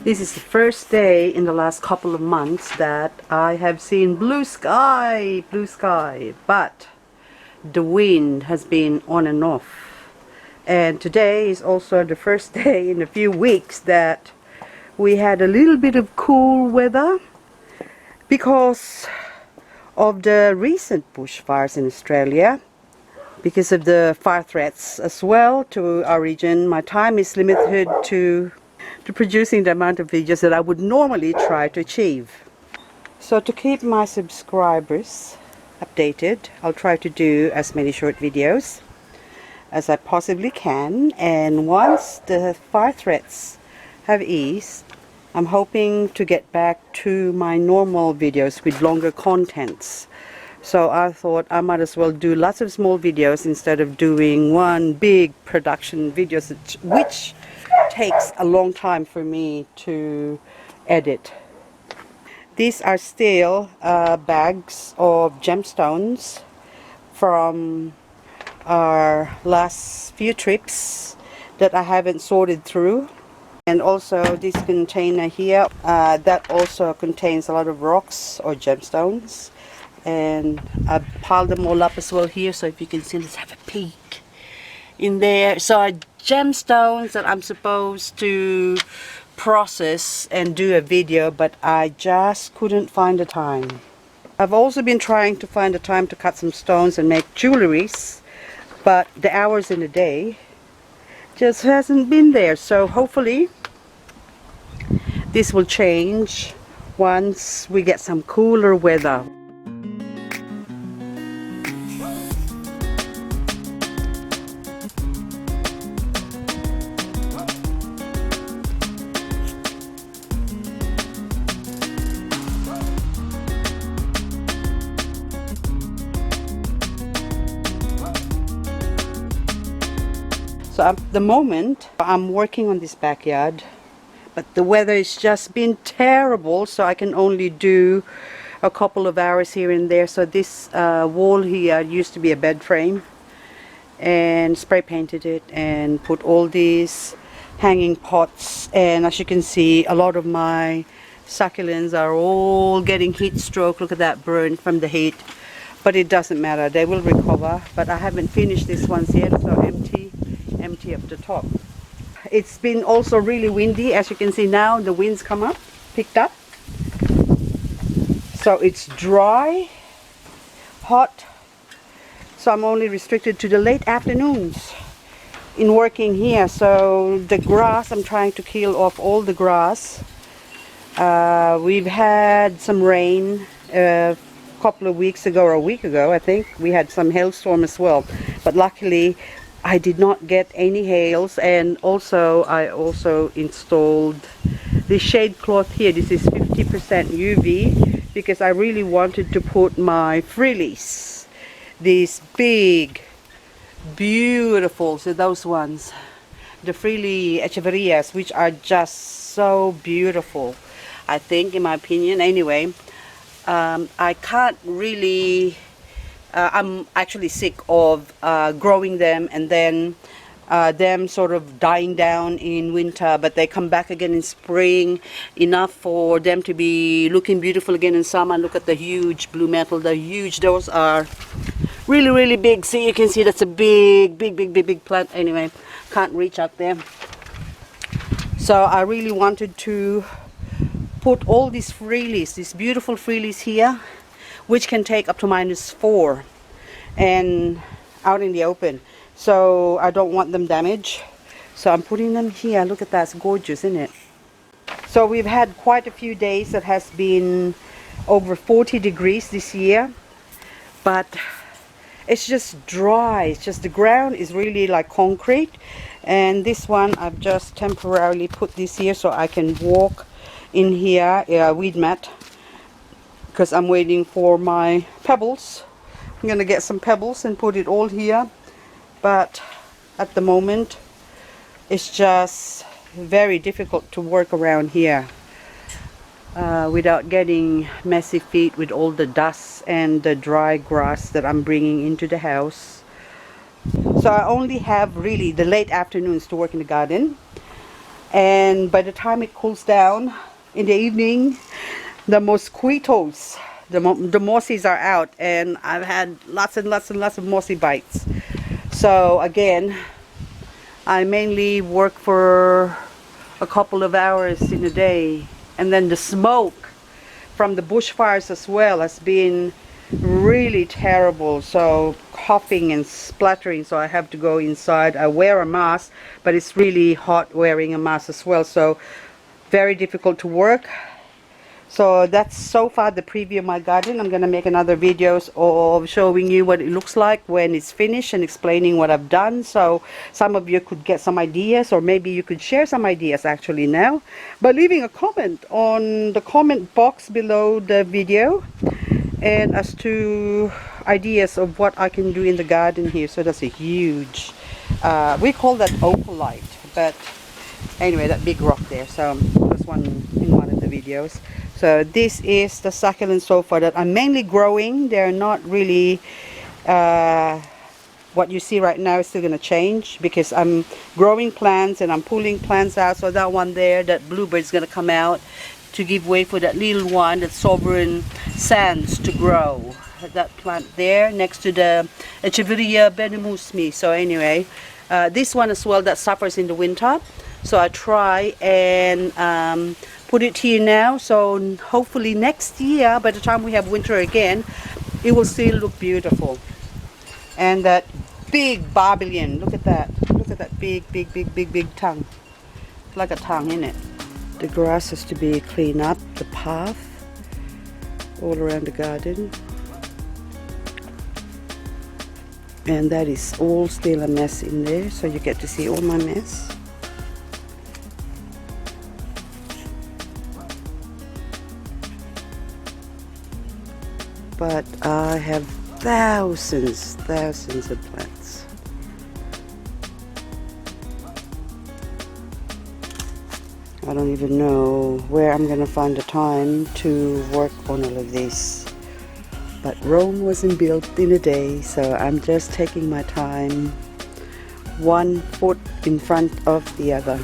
This is the first day in the last couple of months that I have seen blue sky, but the wind has been on and off. And today is also the first day in a few weeks that we had a little bit of cool weather because of the recent bushfires in Australia. Because of the fire threats as well to our region, my time is limited to producing the amount of videos that I would normally try to achieve. So to keep my subscribers updated, I'll try to do as many short videos as I possibly can, and once the fire threats have eased, I'm hoping to get back to my normal videos with longer contents. So I thought I might as well do lots of small videos instead of doing one big production video, which takes a long time for me to edit. These are still bags of gemstones from our last few trips that I haven't sorted through. And also this container here that also contains a lot of rocks or gemstones. And I piled them all up as well here, so if you can see, let's have a peek in there. So gemstones that I'm supposed to process and do a video, but I just couldn't find the time. I've also been trying to find the time to cut some stones and make jewelries, but the hours in the day just hasn't been there. So hopefully this will change once we get some cooler weather. So at the moment I'm working on this backyard, but the weather has just been terrible, so I can only do a couple of hours here and there. So this wall here used to be a bed frame, and spray painted it and put all these hanging pots, and as you can see, a lot of my succulents are all getting heat stroke. Look at that burn from the heat, but it doesn't matter, they will recover. But I haven't finished this ones yet, so empty up the top. It's been also really windy, as you can see now. The winds picked up, so it's dry, hot. So I'm only restricted to the late afternoons in working here. So the grass, I'm trying to kill off all the grass. We've had some rain a couple of weeks ago, or a week ago I think. We had some hailstorm as well, but luckily I did not get any hails. And also I also installed the shade cloth here. This is 50% UV because I really wanted to put my frillies, these big beautiful, so those ones, the frilly echeverias, which are just so beautiful, I think, in my opinion. Anyway, I can't really I'm actually sick of growing them and then them sort of dying down in winter, but they come back again in spring, enough for them to be looking beautiful again in summer. Look at the huge blue metal, those are really big. See, you can see that's a big plant. Anyway, can't reach out there. So I really wanted to put all these frillies, these beautiful frillies here, which can take up to -4 and out in the open, so I don't want them damaged. So I'm putting them here. Look at that, it's gorgeous, isn't it? So we've had quite a few days that has been over 40 degrees this year, but it's just dry. It's just the ground is really like concrete. And this one I've just temporarily put this here so I can walk in here, weed mat, because I'm waiting for my pebbles. I'm gonna get some pebbles and put it all here, but at the moment it's just very difficult to work around here without getting messy feet with all the dust and the dry grass that I'm bringing into the house. So I only have really the late afternoons to work in the garden. and by the time it cools down in the evening, the mosquitoes, the mosses are out, and I've had lots and lots and lots of mossy bites. So again, I mainly work for a couple of hours in a day, and then the smoke from the bushfires as well has been really terrible, so coughing and spluttering, so I have to go inside. I wear a mask, but it's really hot wearing a mask as well, so very difficult to work. So that's so far the preview of my garden. I'm gonna make another videos of showing you what it looks like when it's finished and explaining what I've done, so some of you could get some ideas, or maybe you could share some ideas actually now by leaving a comment on the comment box below the video, and as to ideas of what I can do in the garden here. So that's a huge, we call that opalite, but anyway, that big rock there. So that's one in one of the videos. So this is the succulent sofa that I'm mainly growing. They're not really, what you see right now is still going to change, because I'm growing plants and I'm pulling plants out. So that one there, that bluebird, is going to come out to give way for that little one, that sovereign sands, to grow. That plant there next to the echeveria benemusmi. So anyway, this one as well that suffers in the winter. So I try and put it here now, so hopefully next year, by the time we have winter again, it will still look beautiful. And that big barbellion, look at that big tongue, like a tongue in it. The grass has to be cleaned up, the path all around the garden, and that is all still a mess in there, so you get to see all my mess. But I have thousands of plants. I don't even know where I'm gonna find the time to work on all of this. But Rome wasn't built in a day, so I'm just taking my time, one foot in front of the other.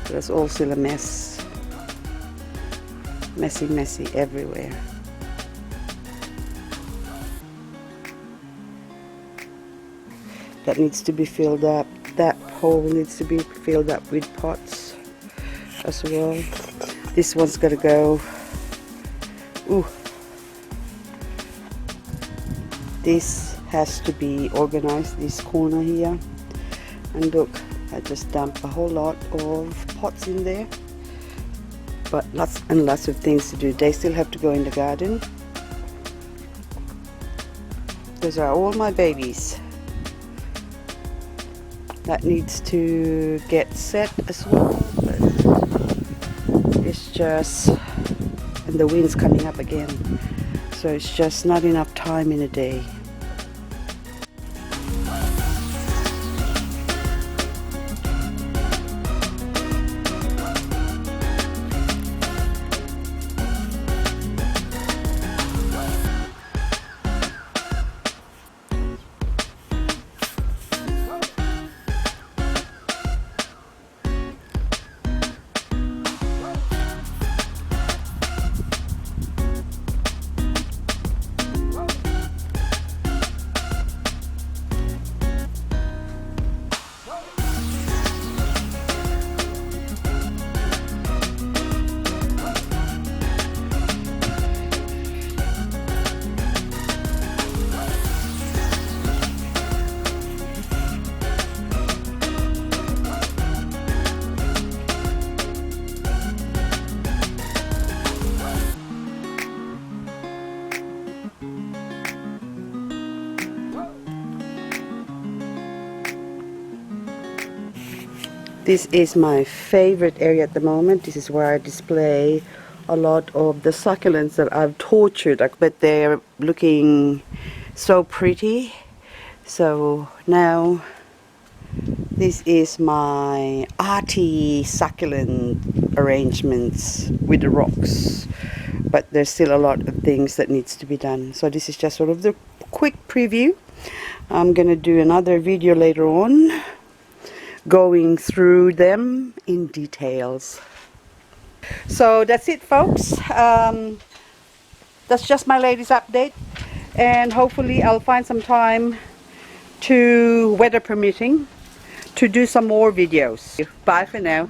There's all still a mess. Messy everywhere. That needs to be filled up. That hole needs to be filled up with pots as well. This one's gotta go. Ooh. This has to be organized, this corner here. And look, I just dumped a whole lot of pots in there. But lots and lots of things to do. They still have to go in the garden. Those are all my babies. That needs to get set as well, but it's just, and the wind's coming up again, so it's just not enough time in a day. This is my favorite area at the moment. This is where I display a lot of the succulents that I've tortured, but they're looking so pretty. So now this is my arty succulent arrangements with the rocks, but there's still a lot of things that needs to be done. So this is just sort of the quick preview. I'm gonna do another video later on going through them in details. So that's it, folks. That's just my latest update, and hopefully I'll find some time to, weather permitting, to do some more videos. Bye for now.